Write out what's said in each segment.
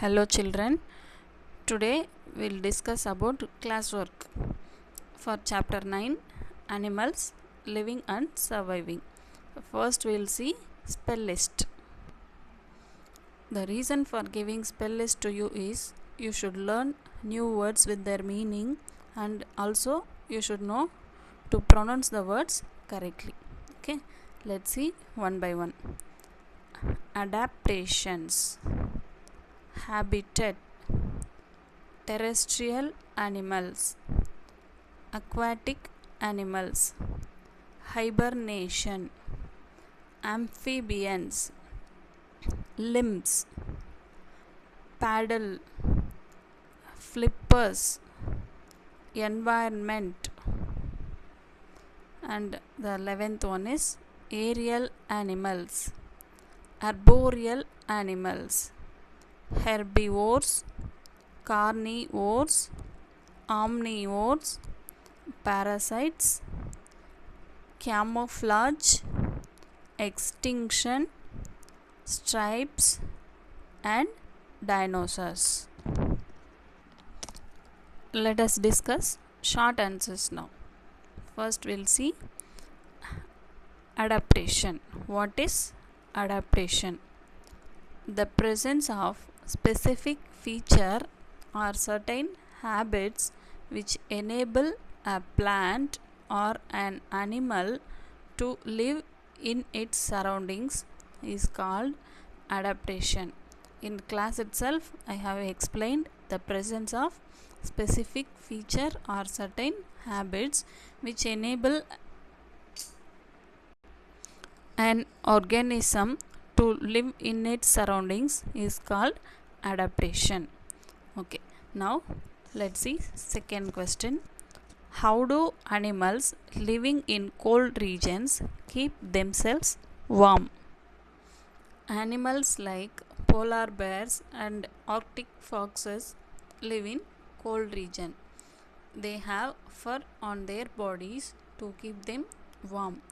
Hello children, today we'll discuss about classwork for chapter 9 Animals Living and Surviving. First we'll see spell list. The reason for giving spell list to you is you should learn new words with their meaning and also you should know to pronounce the words correctly. Okay, let's see one by one. Adaptations, habitat, terrestrial animals, aquatic animals, hibernation, amphibians, limbs, paddle, flippers, environment, and the 11th one is aerial animals, arboreal animals, herbivores, carnivores, omnivores, parasites, camouflage, extinction, stripes, and dinosaurs. Let us discuss short answers now. First we'll see adaptation. What is adaptation? The presence of specific feature or certain habits which enable a plant or an animal to live in its surroundings is called adaptation. In class itself, I have explained the presence of specific feature or certain habits which enable an organism to live in its surroundings is called adaptation. Okay, now let's see second question. How do animals living in cold regions keep themselves warm? Animals like polar bears and arctic foxes live in cold region. They have fur on their bodies to keep them warm.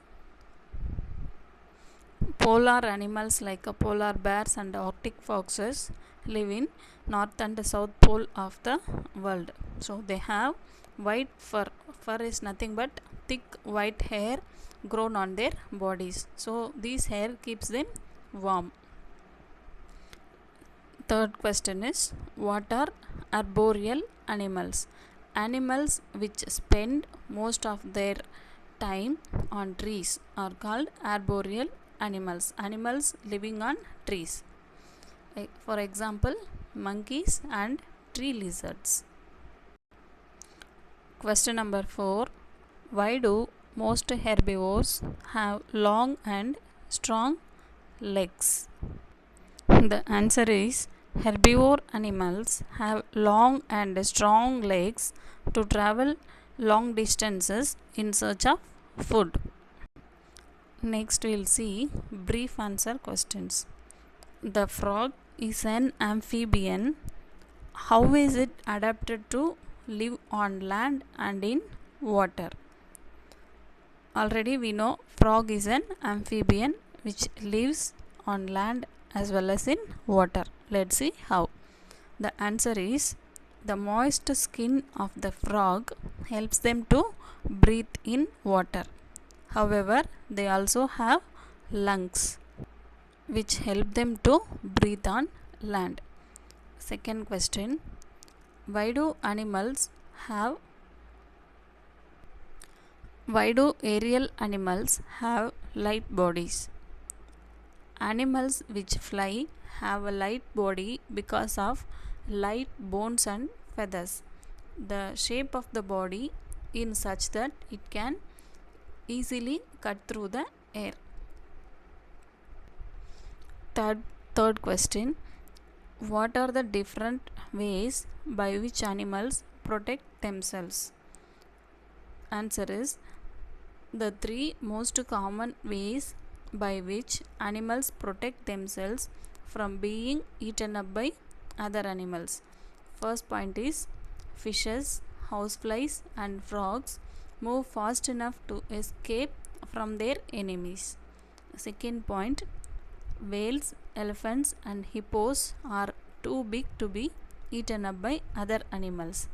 Polar animals like polar bears and arctic foxes live in north and south pole of the world. So they have white fur. Fur is nothing but thick white hair grown on their bodies. So this hair keeps them warm. Third question is, what are arboreal animals? Animals which spend most of their time on trees are called arboreal animals. Animals living on trees. For example, monkeys and tree lizards. Question number 4. Why do most herbivores have long and strong legs? The answer is herbivore animals have long and strong legs to travel long distances in search of food. Next we'll see brief answer questions. The frog is an amphibian. How is it adapted to live on land and in water? Already we know frog is an amphibian which lives on land as well as in water. Let's see how. The answer is the moist skin of the frog helps them to breathe in water. However, they also have lungs which help them to breathe on land. Second question. Why do aerial animals have light bodies? Animals which fly have a light body because of light bones and feathers. The shape of the body is such that it can easily cut through the air. Third question. What are the different ways by which animals protect themselves? Answer is the three most common ways by which animals protect themselves from being eaten up by other animals. First point is fishes, houseflies and frogs move fast enough to escape from their enemies. Second point, whales, elephants and hippos are too big to be eaten up by other animals.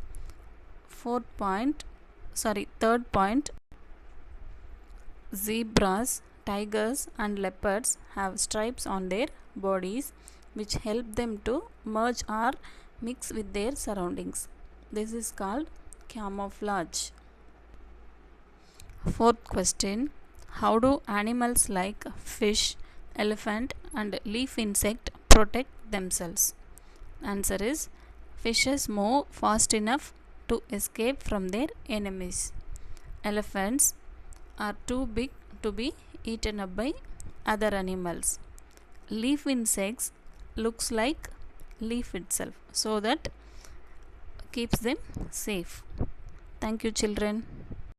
Third point, zebras, tigers, and leopards have stripes on their bodies which help them to merge or mix with their surroundings. This is called camouflage. Fourth question, how do animals like fish, elephant, and leaf insect protect themselves? Answer is, fishes move fast enough to escape from their enemies. Elephants are too big to be eaten up by other animals. Leaf insects looks like leaf itself, so that keeps them safe. Thank you, children.